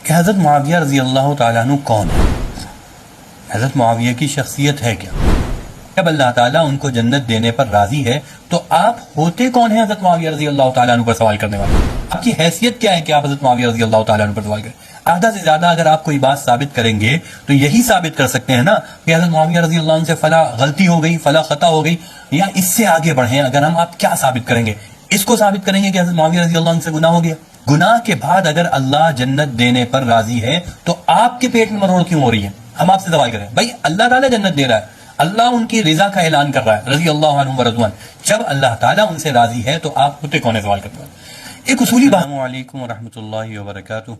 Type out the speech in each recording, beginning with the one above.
کہ حضرت معاویہ رضی اللہ تعالیٰ عنہ کون ہے؟ حضرت معاویہ کی شخصیت ہے کیا؟ جب اللہ تعالیٰ ان کو جنت دینے پر راضی ہے تو آپ ہوتے کون ہیں حضرت معاویہ رضی اللہ تعالیٰ عنہ پر سوال کرنے والے؟ آپ کی حیثیت کیا ہے کہ آپ حضرت معاویہ رضی اللہ تعالیٰ عنہ پر سوال کریں؟ آدھا سے زیادہ اگر آپ کوئی بات ثابت کریں گے تو یہی ثابت کر سکتے ہیں نا کہ حضرت معاویہ رضی اللہ عنہ سے فلاں غلطی ہو گئی، فلاں خطا ہو گئی، یا اس سے آگے بڑھیں اگر ہم آپ کیا ثابت کریں گے؟ اس کو ثابت کریں گے کہ حضرت معاویہ رضی اللہ عنہ سے گناہ ہو گیا۔ گناہ کے بعد اگر اللہ جنت دینے پر راضی ہے تو آپ کے پیٹ میں مروڑ کیوں ہو رہی ہے؟ ہم آپ سے سوال کریں بھائی، اللہ تعالیٰ جنت دے رہا ہے، اللہ ان کی رضا کا اعلان کر رہا ہے، رضی اللہ عنہم ورضوان، جب اللہ تعالیٰ ان سے راضی ہے تو آپ ہوتے کون ہے سوال کرتے ہیں؟ ایک اصولی بات۔ السلام علیکم ورحمۃ اللہ وبرکاتہ۔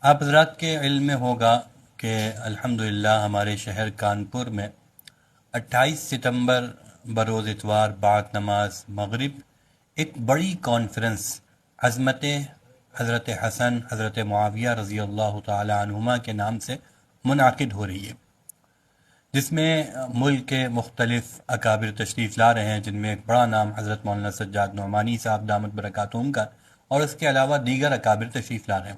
آپ حضرات کے علم میں ہوگا کہ الحمدللہ ہمارے شہر کانپور میں 28 ستمبر بروز اتوار بعد نماز مغرب ایک بڑی کانفرنس عظمت حضرت حسن حضرت معاویہ رضی اللہ تعالی عنہما کے نام سے منعقد ہو رہی ہے، جس میں ملک کے مختلف اکابر تشریف لا رہے ہیں، جن میں ایک بڑا نام حضرت مولانا سجاد نعمانی صاحب دامت برکاتہم کا، اور اس کے علاوہ دیگر اکابر تشریف لا رہے ہیں۔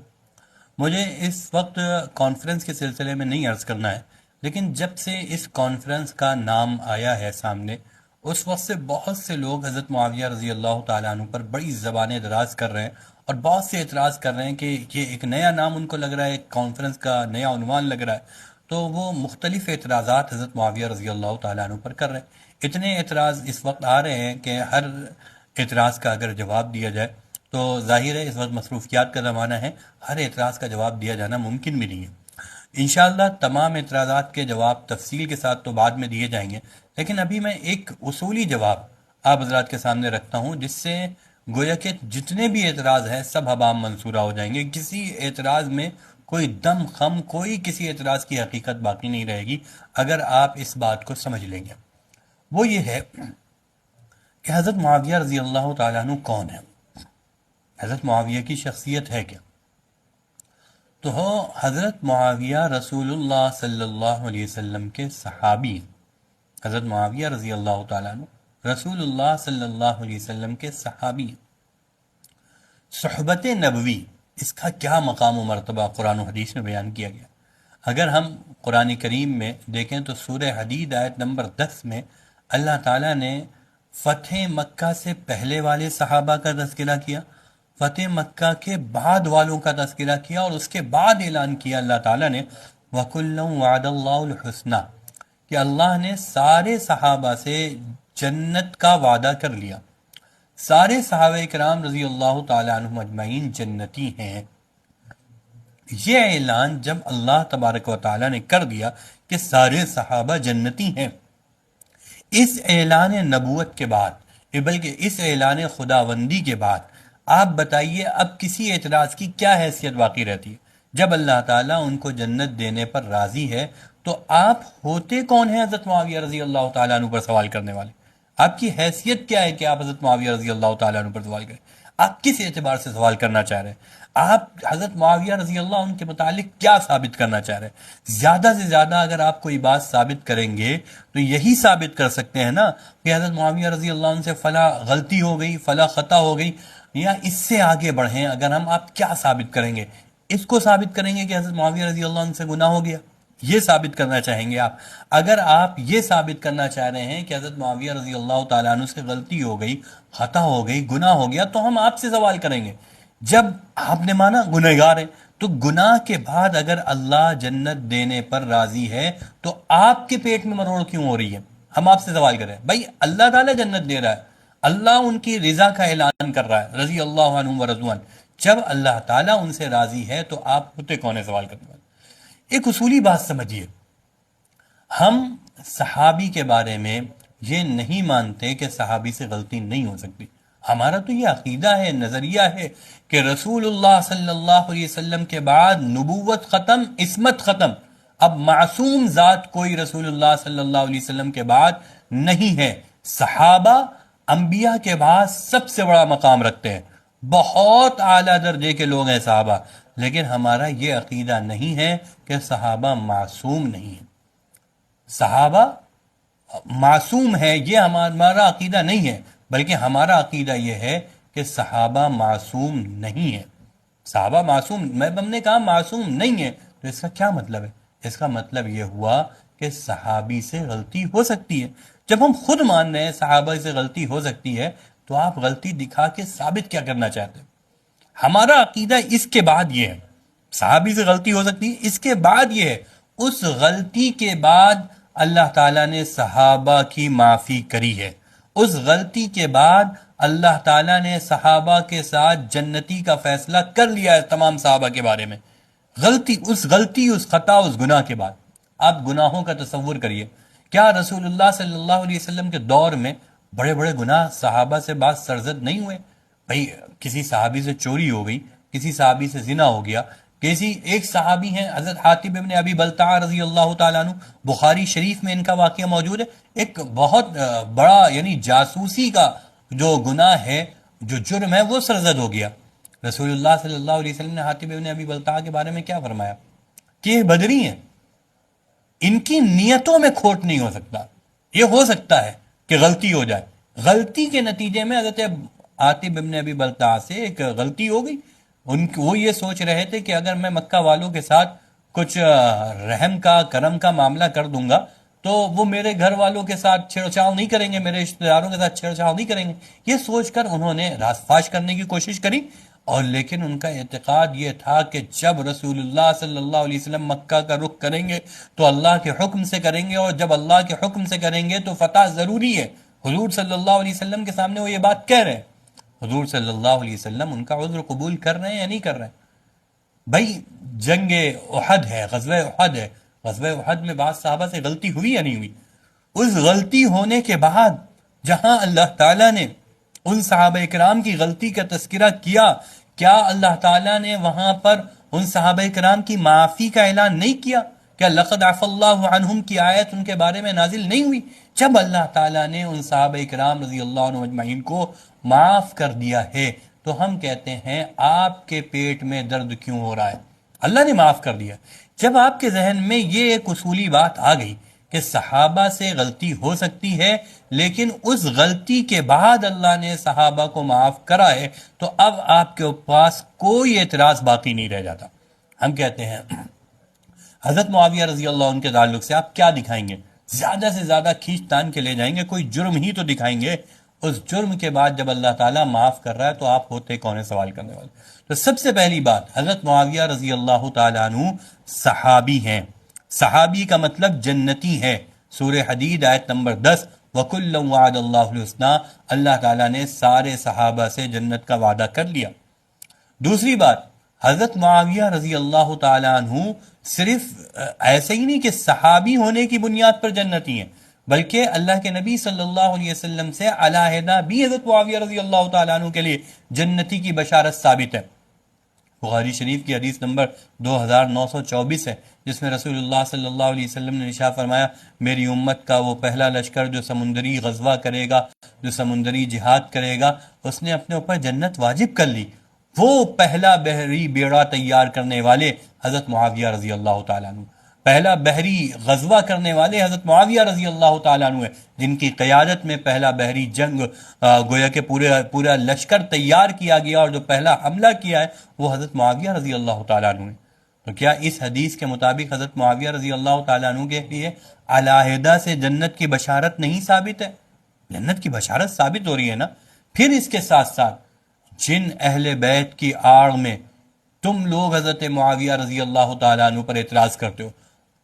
مجھے اس وقت کانفرنس کے سلسلے میں نہیں عرض کرنا ہے، لیکن جب سے اس کانفرنس کا نام آیا ہے سامنے، اس وقت سے بہت سے لوگ حضرت معاویہ رضی اللہ تعالیٰ عنہ پر بڑی زبانیں دراز کر رہے ہیں، اور بہت سے اعتراض کر رہے ہیں کہ یہ ایک نیا نام ان کو لگ رہا ہے، ایک کانفرنس کا نیا عنوان لگ رہا ہے، تو وہ مختلف اعتراضات حضرت معاویہ رضی اللہ تعالیٰ عنہ پر کر رہے ہیں۔ اتنے اعتراض اس وقت آ رہے ہیں کہ ہر اعتراض کا اگر جواب دیا جائے تو ظاہر ہے اس وقت مصروفیات کا زمانہ ہے، ہر اعتراض کا جواب دیا جانا ممکن بھی نہیں ہے۔ انشاءاللہ تمام اعتراضات کے جواب تفصیل کے ساتھ تو بعد میں دیے جائیں گے، لیکن ابھی میں ایک اصولی جواب آپ حضرات کے سامنے رکھتا ہوں، جس سے گویا کہ جتنے بھی اعتراض ہیں سب حبام منصورہ ہو جائیں گے۔ کسی اعتراض میں کوئی دم خم، کوئی کسی اعتراض کی حقیقت باقی نہیں رہے گی اگر آپ اس بات کو سمجھ لیں گے۔ وہ یہ ہے کہ حضرت معاویہ رضی اللہ تعالیٰ عنہ کون ہے؟ حضرت معاویہ کی شخصیت ہے کیا؟ تو حضرت معاویہ رسول اللہ صلی اللہ علیہ وسلم کے صحابی، حضرت معاویہ رضی اللہ تعالیٰ عنہ رسول اللہ صلی اللہ علیہ وسلم کے صحابی۔ صحبت نبوی، اس کا کیا مقام و مرتبہ قرآن و حدیث میں بیان کیا گیا؟ اگر ہم قرآن کریم میں دیکھیں تو سورہ حدید آیت نمبر 10 میں اللہ تعالیٰ نے فتح مکہ سے پہلے والے صحابہ کا تذکرہ کیا، فتح مکہ کے بعد والوں کا تذکرہ کیا، اور اس کے بعد اعلان کیا اللہ تعالیٰ نے وَكُلًّا وَعَدَ اللَّهُ الْحُسْنَى، کہ اللہ نے سارے صحابہ سے جنت کا وعدہ کر لیا، سارے صحابہ کرام رضی اللہ تعالیٰ عنہم اجمعین جنتی ہیں۔ یہ اعلان جب اللہ تبارک و تعالیٰ نے کر دیا کہ سارے صحابہ جنتی ہیں، اس اعلان نبوت کے بعد، بلکہ اس اعلان خداوندی کے بعد، آپ بتائیے اب کسی اعتراض کی کیا حیثیت باقی رہتی ہے؟ جب اللہ تعالیٰ ان کو جنت دینے پر راضی ہے تو آپ ہوتے کون ہیں حضرت معاویہ رضی اللہ تعالیٰ عنہ پر سوال کرنے والے؟ آپ کی حیثیت کیا ہے کہ آپ حضرت معاویہ رضی اللہ تعالیٰ عنہ پر سوال کریں؟ آپ کس اعتبار سے سوال کرنا چاہ رہے ہیں؟ آپ حضرت معاویہ رضی اللہ عنہ کے متعلق کیا ثابت کرنا چاہ رہے ہیں؟ زیادہ سے زیادہ اگر آپ کوئی بات ثابت کریں گے تو یہی ثابت کر سکتے ہیں نا کہ حضرت معاویہ رضی اللہ عنہ سے فلاں غلطی ہو گئی، فلاں خطا ہو گئی، یا اس سے آگے بڑھیں اگر ہم آپ کیا ثابت کریں گے؟ اس کو ثابت کریں گے کہ حضرت معاویہ رضی اللہ عنہ سے گناہ ہو گیا، یہ ثابت کرنا چاہیں گے آپ؟ اگر آپ یہ ثابت کرنا چاہ رہے ہیں کہ حضرت معاویہ رضی اللہ تعالیٰ عنہ سے غلطی ہو گئی، خطا ہو گئی، گناہ ہو گیا، تو ہم آپ سے سوال کریں گے۔ جب آپ نے مانا گنہگار ہیں، تو گناہ کے بعد اگر اللہ جنت دینے پر راضی ہے تو آپ کے پیٹ میں مروڑ کیوں ہو رہی ہے؟ ہم آپ سے سوال کر رہے ہیں بھائی، اللہ تعالیٰ جنت دے رہا ہے، اللہ ان کی رضا کا اعلان کر رہا ہے، رضی اللہ عنہم ورضوان، جب اللہ تعالیٰ ان سے راضی ہے تو آپ ہوتے کون ہے سوال کرنے والے؟ ایک اصولی بات سمجھیے، ہم صحابی کے بارے میں یہ نہیں مانتے کہ صحابی سے غلطی نہیں ہو سکتی۔ ہمارا تو یہ عقیدہ ہے، نظریہ ہے کہ رسول اللہ صلی اللہ علیہ وسلم کے بعد نبوت ختم، عصمت ختم، اب معصوم ذات کوئی رسول اللہ صلی اللہ علیہ وسلم کے بعد نہیں ہے۔ صحابہ انبیاء کے بعد سب سے بڑا مقام رکھتے ہیں، بہت اعلیٰ درجے کے لوگ ہیں صحابہ، لیکن ہمارا یہ عقیدہ نہیں ہے کہ صحابہ معصوم نہیں ہیں۔ صحابہ معصوم ہے یہ ہمارا عقیدہ نہیں ہے، بلکہ ہمارا عقیدہ یہ ہے کہ صحابہ معصوم نہیں ہیں۔ صحابہ معصوم، میں ہم نے کہا معصوم نہیں ہے، تو اس کا کیا مطلب ہے؟ اس کا مطلب یہ ہوا کہ صحابی سے غلطی ہو سکتی ہے۔ جب ہم خود مان رہے ہیں صحابہ سے غلطی ہو سکتی ہے، تو آپ غلطی دکھا کے ثابت کیا کرنا چاہتے ہیں؟ ہمارا عقیدہ اس کے بعد یہ ہے، صحابی سے غلطی ہو سکتی ہے، اس کے بعد یہ ہے، اس غلطی کے بعد اللہ تعالیٰ نے صحابہ کی معافی کری ہے، اس غلطی کے بعد اللہ تعالیٰ نے صحابہ کے ساتھ جنتی کا فیصلہ کر لیا ہے تمام صحابہ کے بارے میں۔ غلطی اس خطا اس گناہ کے بعد آپ گناہوں کا تصور کریے، کیا رسول اللہ صلی اللہ علیہ وسلم کے دور میں بڑے بڑے گناہ صحابہ سے بعض سرزد نہیں ہوئے؟ بھئی کسی صحابی سے چوری ہو گئی، کسی صحابی سے زنا ہو گیا، کسی ایک صحابی ہیں حضرت حاتب ابن ابی بلتع رضی اللہ تعالیٰ عنہ، بخاری شریف میں ان کا واقعہ موجود ہے، ایک بہت بڑا یعنی جاسوسی کا جو گناہ ہے، جو جرم ہے، وہ سرزد ہو گیا۔ رسول اللہ صلی اللہ علیہ وسلم نے حاتب ابن ابی بلتع کے بارے میں کیا فرمایا کہ یہ بدری ہیں، ان کی نیتوں میں کھوٹ نہیں ہو سکتا، یہ ہو سکتا ہے کہ غلطی ہو جائے۔ غلطی کے نتیجے میں حضرت عاطب ابن ابی بلتع سے ایک غلطی ہو گئی، وہ یہ سوچ رہے تھے کہ اگر میں مکہ والوں کے ساتھ کچھ رحم کا کرم کا معاملہ کر دوں گا تو وہ میرے گھر والوں کے ساتھ چھیڑ چھاڑ نہیں کریں گے، میرے رشتہ داروں کے ساتھ چھیڑ چھاڑ نہیں کریں گے۔ یہ سوچ کر انہوں نے راز فاش کرنے کی کوشش کری، اور لیکن ان کا اعتقاد یہ تھا کہ جب رسول اللہ صلی اللہ علیہ وسلم مکہ کا رخ کریں گے تو اللہ کے حکم سے کریں گے، اور جب اللہ کے حکم سے کریں گے تو فتح ضروری ہے۔ حضور صلی اللہ علیہ وسلم کے سامنے وہ یہ بات کہہ رہے ہیں، حضور صلی اللہ علیہ وسلم ان کا عذر قبول کر رہے ہیں یا نہیں کر رہے ہیں؟ بھائی جنگ احد ہے، غزوہ احد ہے، غزوہ احد میں بعض صحابہ سے غلطی ہوئی یا نہیں ہوئی؟ اس غلطی ہونے کے بعد جہاں اللہ تعالیٰ نے ان صحابہ اکرام کی غلطی کا تذکرہ کیا، کیا اللہ تعالیٰ نے وہاں پر ان صحابہ اکرام کی معافی کا اعلان نہیں کیا؟ کیا لقد عفا اللہ عنہم کی آیت ان کے بارے میں نازل نہیں ہوئی؟ جب اللہ تعالیٰ نے ان صحابہ اکرام رضی اللہ عنہ اجمعین کو معاف کر دیا ہے تو ہم کہتے ہیں آپ کے پیٹ میں درد کیوں ہو رہا ہے؟ اللہ نے معاف کر دیا۔ جب آپ کے ذہن میں یہ ایک اصولی بات آ گئی کہ صحابہ سے غلطی ہو سکتی ہے لیکن اس غلطی کے بعد اللہ نے صحابہ کو معاف کرا ہے، تو اب آپ کے پاس کوئی اعتراض باقی نہیں رہ جاتا۔ ہم کہتے ہیں حضرت معاویہ رضی اللہ عنہ کے تعلق سے آپ کیا دکھائیں گے؟ زیادہ سے زیادہ کھینچ تان کے لے جائیں گے، کوئی جرم ہی تو دکھائیں گے۔ اس جرم کے بعد جب اللہ تعالیٰ معاف کر رہا ہے تو آپ ہوتے کون ہیں سوال کرنے والے؟ تو سب سے پہلی بات، حضرت معاویہ رضی اللہ تعالیٰ عنہ صحابی ہیں۔ صحابی کا مطلب جنتی ہے۔ سورہ حدید آیت نمبر 10، وَكُلًّا وَعَدَ اللَّهُ الْحُسْنَىٰ، اللہ تعالیٰ نے سارے صحابہ سے جنت کا وعدہ کر لیا۔ دوسری بات، حضرت معاویہ رضی اللہ تعالیٰ عنہ صرف ایسے ہی نہیں کہ صحابی ہونے کی بنیاد پر جنتی ہیں، بلکہ اللہ کے نبی صلی اللہ علیہ وسلم سے علیحدہ بھی حضرت معاویہ رضی اللہ تعالیٰ عنہ کے لیے جنتی کی بشارت ثابت ہے۔ بخاری شریف کی حدیث نمبر 2924 ہے، جس میں رسول اللہ صلی اللہ علیہ وسلم نے ارشاد فرمایا، میری امت کا وہ پہلا لشکر جو سمندری غزوہ کرے گا، جو سمندری جہاد کرے گا، اس نے اپنے اوپر جنت واجب کر لی۔ وہ پہلا بحری بیڑا تیار کرنے والے حضرت معاویہ رضی اللہ تعالیٰ عنہ، پہلا بحری غزوہ کرنے والے حضرت معاویہ رضی اللہ تعالیٰ عنہ ہے، جن کی قیادت میں پہلا بحری جنگ گویا کہ پورا لشکر تیار کیا گیا، اور جو پہلا حملہ کیا ہے وہ حضرت معاویہ رضی اللہ تعالیٰ عنہ ہے۔ تو کیا اس حدیث کے مطابق حضرت معاویہ رضی اللہ تعالیٰ عنہ کے لیے علیحدہ سے جنت کی بشارت نہیں ثابت ہے؟ جنت کی بشارت ثابت ہو رہی ہے نا۔ پھر اس کے ساتھ ساتھ جن اہل بیت کی آڑ میں تم لوگ حضرت معاویہ رضی اللہ تعالیٰ عنہ پر اعتراض کرتے ہو،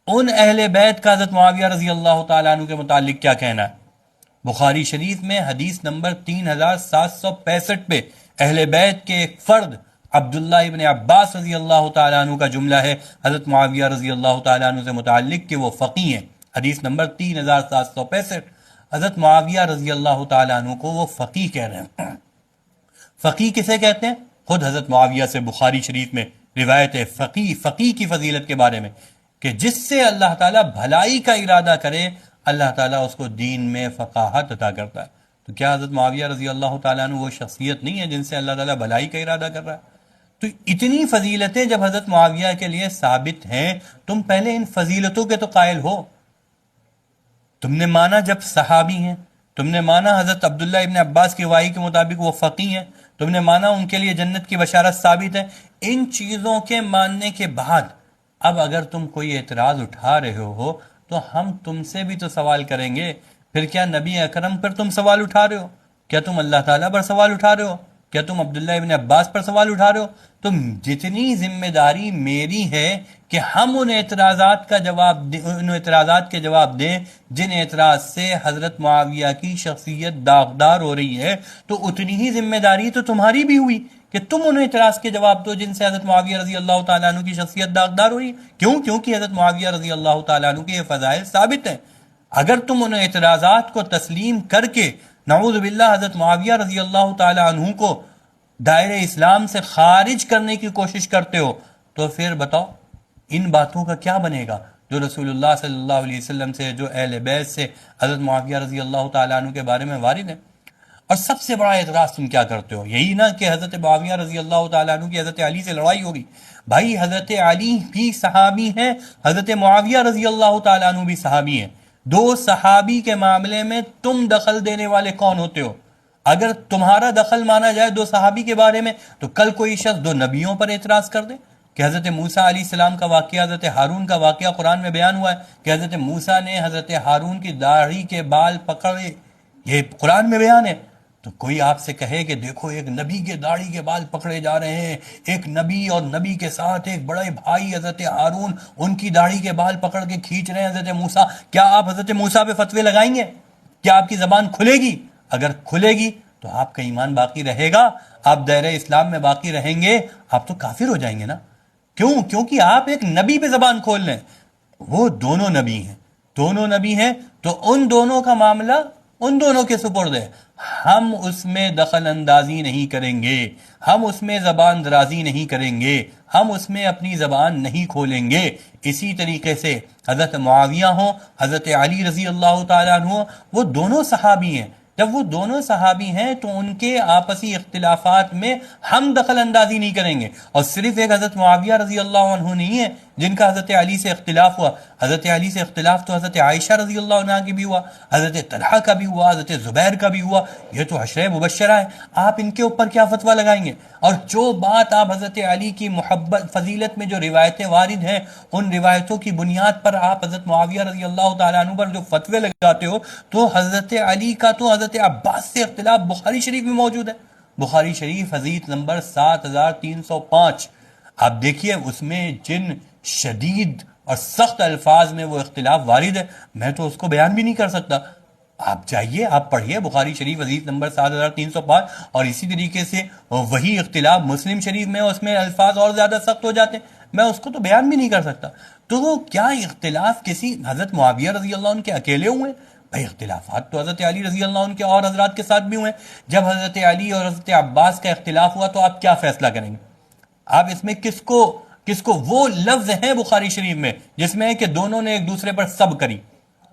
ان اہل بیت کا حضرت معاویہ رضی اللہ تعالیٰ عنہ کے متعلق کیا کہنا ہے؟ بخاری شریف میں حدیث نمبر 3765 پہ اہل بیت کے ایک فرد عبداللہ ابن عباس رضی اللہ تعالیٰ عنہ کا جملہ ہے حضرت معاویہ رضی اللہ تعالیٰ عنہ سے متعلق کہ وہ فقی ہیں۔ حدیث نمبر 3765، حضرت معاویہ رضی اللہ تعالیٰ عنہ کو وہ فقی کہہ رہے ہیں۔ فقی کسے کہتے ہیں؟ خود حضرت معاویہ سے بخاری شریف میں روایت ہے فقی کی فضیلت کے بارے میں، کہ جس سے اللہ تعالیٰ بھلائی کا ارادہ کرے اللہ تعالیٰ اس کو دین میں فقاہت عطا کرتا ہے۔ تو کیا حضرت معاویہ رضی اللہ تعالیٰ عنہ وہ شخصیت نہیں ہے جن سے اللہ تعالیٰ بھلائی کا ارادہ کر رہا ہے؟ تو اتنی فضیلتیں جب حضرت معاویہ کے لیے ثابت ہیں، تم پہلے ان فضیلتوں کے تو قائل ہو۔ تم نے مانا جب صحابی ہیں، تم نے مانا حضرت عبداللہ ابن عباس کی گواہی کے مطابق وہ فقی ہیں، تم نے مانا ان کے لیے جنت کی بشارت ثابت ہے۔ ان چیزوں کے ماننے کے بعد اب اگر تم کوئی اعتراض اٹھا رہے ہو تو ہم تم سے بھی تو سوال کریں گے۔ پھر کیا نبی اکرم پر تم سوال اٹھا رہے ہو؟ کیا تم اللہ تعالیٰ پر سوال اٹھا رہے ہو؟ کیا تم عبداللہ ابن عباس پر سوال اٹھا رہے ہو؟ تو جتنی ذمہ داری میری ہے کہ ہم ان اعتراضات کے جواب دیں جن اعتراض سے حضرت معاویہ کی شخصیت داغدار ہو رہی ہے، تو اتنی ہی ذمہ داری تو تمہاری بھی ہوئی کہ تم ان اعتراض کے جواب دو جن سے حضرت معاویہ رضی اللہ تعالیٰ عنہ کی شخصیت داغدار ہوئی۔ کیونکہ حضرت معاویہ رضی اللہ تعالیٰ عنہ کے یہ فضائل ثابت ہیں۔ اگر تم ان اعتراضات کو تسلیم کر کے نعوذ باللہ حضرت معاویہ رضی اللہ تعالیٰ عنہ کو دائرہ اسلام سے خارج کرنے کی کوشش کرتے ہو تو پھر بتاؤ ان باتوں کا کیا بنے گا جو رسول اللہ صلی اللہ علیہ وسلم سے، جو اہل بیت سے حضرت معاویہ رضی اللہ تعالیٰ عنہ کے بارے میں وارد ہے؟ اور سب سے بڑا اعتراض تم کیا کرتے ہو؟ یہی نا کہ حضرت معاویہ رضی اللہ تعالیٰ عنہ کی حضرت علی سے لڑائی ہوگی۔ بھائی حضرت علی بھی صحابی ہیں، حضرت معاویہ رضی اللہ تعالیٰ عنہ بھی صحابی ہیں۔ دو صحابی کے معاملے میں تم دخل دینے والے کون ہوتے ہو؟ اگر تمہارا دخل مانا جائے دو صحابی کے بارے میں تو کل کوئی شخص دو نبیوں پر اعتراض کر دے کہ حضرت موسیٰ علیہ السلام کا واقعہ، حضرت ہارون کا واقعہ قرآن میں بیان ہوا ہے کہ حضرت موسیٰ نے حضرت ہارون کی داڑھی کے بال پکڑے، یہ قرآن میں بیان ہے۔ تو کوئی آپ سے کہے کہ دیکھو ایک نبی کے داڑھی کے بال پکڑے جا رہے ہیں، ایک نبی اور نبی کے ساتھ ایک بڑے بھائی حضرت ہارون ان کی داڑھی کے بال پکڑ کے کھینچ رہے ہیں حضرت موسیٰ، کیا آپ حضرت موسیٰ پہ فتوے لگائیں گے؟ کیا آپ کی زبان کھلے گی؟ اگر کھلے گی تو آپ کا ایمان باقی رہے گا، آپ دائرہ اسلام میں باقی رہیں گے، آپ تو کافر ہو جائیں گے نا۔ کیونکہ آپ ایک نبی پہ زبان کھول لیں، وہ دونوں نبی ہیں تو ان دونوں کا معاملہ ان دونوں کے سپرد ہے۔ ہم اس میں دخل اندازی نہیں کریں گے، ہم اس میں زبان درازی نہیں کریں گے، ہم اس میں اپنی زبان نہیں کھولیں گے۔ اسی طریقے سے حضرت معاویہ ہوں، حضرت علی رضی اللہ تعالیٰ عنہ، وہ دونوں صحابی ہیں۔ جب وہ دونوں صحابی ہیں تو ان کے آپسی اختلافات میں ہم دخل اندازی نہیں کریں گے۔ اور صرف ایک حضرت معاویہ رضی اللہ عنہ نہیں ہے جن کا حضرت علی سے اختلاف ہوا، حضرت علی سے اختلاف تو حضرت عائشہ رضی اللہ عنہ کی بھی ہوا، حضرت طلحہ کا بھی ہوا، حضرت زبیر کا بھی ہوا۔ یہ تو عشرہ مبشرہ ہے، آپ ان کے اوپر کیا فتویٰ لگائیں گے؟ اور جو بات آپ حضرت علی کی محبت فضیلت میں جو روایتیں وارد ہیں ان روایتوں کی بنیاد پر آپ حضرت معاویہ رضی اللہ تعالیٰ عنہ پر جو فتوے لگاتے ہو، تو حضرت علی کا تو حضرت عباس سے اختلاف بخاری شریف میں موجود ہے۔ بخاری شریف حدیث نمبر 7305، آپ دیکھیے اس میں جن شدید اور سخت الفاظ میں وہ اختلاف وارد ہے، میں تو اس کو بیان بھی نہیں کر سکتا۔ آپ جائیے، آپ پڑھیے بخاری شریف حدیث نمبر 7305، اور اسی طریقے سے وہی اختلاف مسلم شریف میں، اس میں الفاظ اور زیادہ سخت ہو جاتے ہیں، میں اس کو تو بیان بھی نہیں کر سکتا۔ تو وہ کیا اختلاف کسی حضرت معاویہ رضی اللہ عنہ کے اکیلے ہوئے؟ بھائی اختلافات تو حضرت علی رضی اللہ عنہ کے اور حضرات کے ساتھ بھی ہوئے۔ جب حضرت علی اور حضرت عباس کا اختلاف ہوا تو آپ کیا فیصلہ کریں گے؟ آپ اس میں کس کو وہ لفظ ہیں بخاری شریف میں جس میں ہے کہ دونوں نے ایک دوسرے پر سب کری؟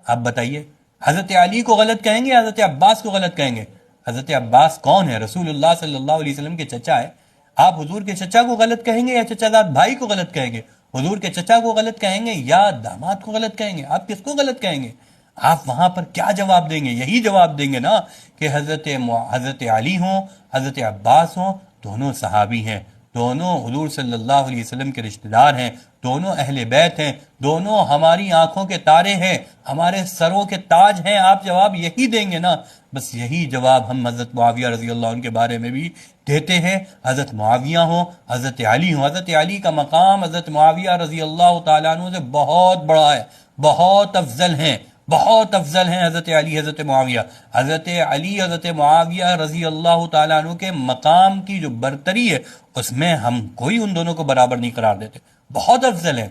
آپ بتائیے، حضرت علی کو غلط کہیں گے یا حضرت عباس کو غلط کہیں گے؟ حضرت عباس کون ہے؟ رسول اللہ صلی اللہ علیہ وسلم کے چچا ہے۔ آپ حضور کے چچا کو غلط کہیں گے یا چچا زاد بھائی کو غلط کہیں گے؟ حضور کے چچا کو غلط کہیں گے یا داماد کو غلط کہیں گے؟ آپ کس کو غلط کہیں گے؟ آپ وہاں پر کیا جواب دیں گے؟ یہی جواب دیں گے نا کہ حضرت علی ہوں، حضرت عباس ہوں، دونوں صحابی ہیں، دونوں حضور صلی اللہ علیہ وسلم کے رشتہ دار ہیں، دونوں اہل بیت ہیں، دونوں ہماری آنکھوں کے تارے ہیں، ہمارے سروں کے تاج ہیں۔ آپ جواب یہی دیں گے نا۔ بس یہی جواب ہم حضرت معاویہ رضی اللہ عنہ کے بارے میں بھی دیتے ہیں۔ حضرت معاویہ ہوں، حضرت علی ہوں، حضرت علی کا مقام حضرت معاویہ رضی اللہ تعالیٰ عنہ سے بہت بڑا ہے، بہت افضل ہیں، بہت افضل ہیں حضرت علی، حضرت معاویہ۔ حضرت علی حضرت معاویہ رضی اللہ تعالیٰ عنہ کے مقام کی جو برتری ہے اس میں ہم کوئی ان دونوں کو برابر نہیں قرار دیتے، بہت افضل ہے۔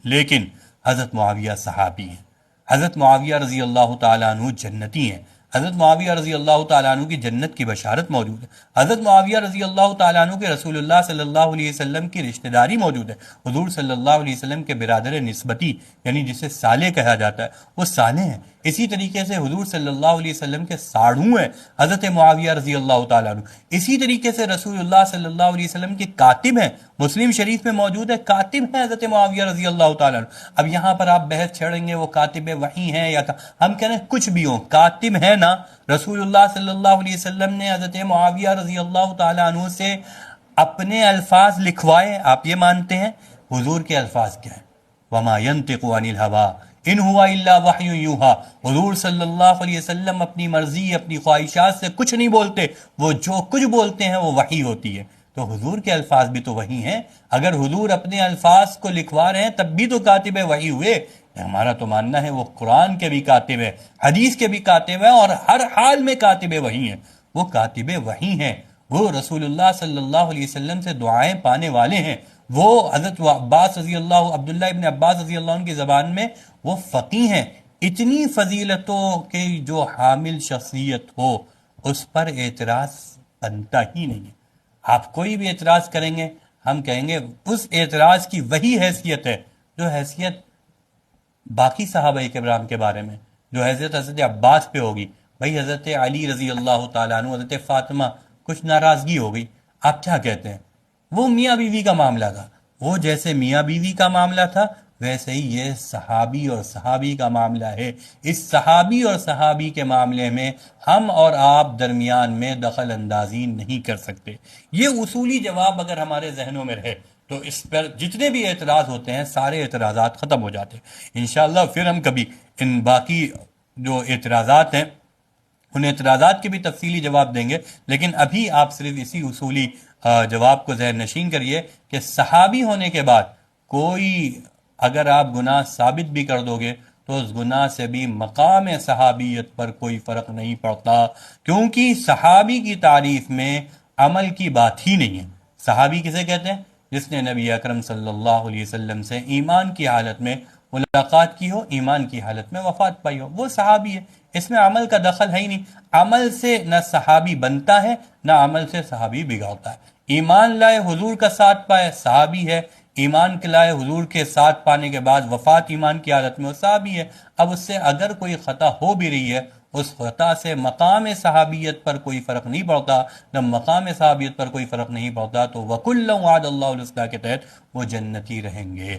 لیکن حضرت معاویہ صحابی ہیں، حضرت معاویہ رضی اللہ تعالیٰ عنہ جنتی ہیں، حضرت معاویہ رضی اللہ تعالیٰ عنہ کی جنت کی بشارت موجود ہے، حضرت معاویہ رضی اللہ تعالیٰ عنہ کے رسول اللہ صلی اللہ علیہ وسلم کی رشتہ داری موجود ہے، حضور صلی اللہ علیہ وسلم کے برادر نسبتی یعنی جسے صالح کہا جاتا ہے وہ صالح ہیں۔ اسی طریقے سے حضور صلی اللہ علیہ وسلم کے ساڑھوں ہیں حضرت معاویہ رضی اللہ تعالیٰ عنہ. اسی طریقے سے رسول اللہ صلی اللہ علیہ وسلم کے کاتب ہیں، مسلم شریف میں موجود ہے، کاتب ہیں حضرت معاویہ رضی اللہ تعالیٰ عنہ. اب یہاں پر آپ بحث چھیڑیں گے وہ کاتب وحی ہیں یا ہم کہہ رہے ہیں کچھ بھی ہوں، کاتب ہے نا. رسول اللہ صلی اللہ علیہ وسلم نے حضرت معاویہ رضی اللہ تعالیٰ عنہ سے اپنے الفاظ لکھوائے، آپ یہ مانتے ہیں؟ حضور کے الفاظ کیا ہیں؟ وما ينطق عن الهوى ان هو الا وحی یوحى. حضور صلی اللہ علیہ وسلم اپنی مرضی اپنی خواہشات سے کچھ نہیں بولتے، وہ جو کچھ بولتے ہیں وہ وحی ہوتی ہے. تو حضور کے الفاظ بھی تو وحی ہیں. اگر حضور اپنے الفاظ کو لکھوا رہے ہیں تب بھی تو کاتب وحی ہوئے. ہمارا تو ماننا ہے وہ قرآن کے بھی کاتب ہے، حدیث کے بھی کاتب ہیں، اور ہر حال میں کاتب وحی ہیں. وہ کاتب وحی ہیں، وہ رسول اللہ صلی اللہ علیہ وسلم سے دعائیں پانے والے ہیں. وہ حضرت عباس رضی اللہ عبداللہ ابن عباس رضی اللہ عنہ کی زبان میں وہ فقیہ ہیں. اتنی فضیلتوں کے جو حامل شخصیت ہو اس پر اعتراض بنتا ہی نہیں ہے. آپ کوئی بھی اعتراض کریں گے ہم کہیں گے اس اعتراض کی وہی حیثیت ہے جو حیثیت باقی صحابہ کرام کے بارے میں، جو حضرت عباس پہ ہوگی. بھائی حضرت علی رضی اللہ تعالیٰ عنہ، حضرت فاطمہ، کچھ ناراضگی ہو گئی، آپ کیا کہتے ہیں؟ وہ میاں بیوی کا معاملہ تھا. وہ جیسے میاں بیوی کا معاملہ تھا ویسے ہی یہ صحابی اور صحابی کا معاملہ ہے. اس صحابی اور صحابی کے معاملے میں ہم اور آپ درمیان میں دخل اندازی نہیں کر سکتے. یہ اصولی جواب اگر ہمارے ذہنوں میں رہے تو اس پر جتنے بھی اعتراض ہوتے ہیں سارے اعتراضات ختم ہو جاتے ہیں. انشاءاللہ پھر ہم کبھی ان باقی جو اعتراضات ہیں ان اعتراضات کے بھی تفصیلی جواب دیں گے، لیکن ابھی آپ صرف اسی اصولی جواب کو ذہن نشین کریے کہ صحابی ہونے کے بعد کوئی اگر آپ گناہ ثابت بھی کر دو گے تو اس گناہ سے بھی مقام صحابیت پر کوئی فرق نہیں پڑتا، کیونکہ صحابی کی تعریف میں عمل کی بات ہی نہیں ہے. صحابی کسے کہتے ہیں؟ جس نے نبی اکرم صلی اللہ علیہ وسلم سے ایمان کی حالت میں ملاقات کی ہو، ایمان کی حالت میں وفات پائی ہو، وہ صحابی ہے. اس میں عمل کا دخل ہے ہی نہیں. عمل سے نہ صحابی بنتا ہے نہ عمل سے صحابی بگڑتا ہے. ایمان لائے حضور کا ساتھ پائے صحابی ہے، ایمان کے لائے حضور کے ساتھ پانے کے بعد وفات ایمان کی حالت میں وہ صحابی ہے. اب اس سے اگر کوئی خطا ہو بھی رہی ہے اس خطا سے مقام صحابیت پر کوئی فرق نہیں پڑتا، نہ مقام صحابیت پر کوئی فرق نہیں پڑتا. تو وَكُلًّا وَعَدَ اللَّهُ الْحُسْنَى کے تحت وہ جنتی رہیں گے.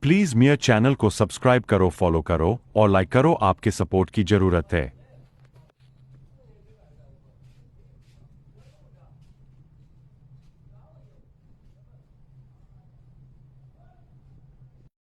پلیز میرے چینل کو سبسکرائب کرو، فالو کرو اور لائک کرو، آپ کے سپورٹ کی ضرورت ہے.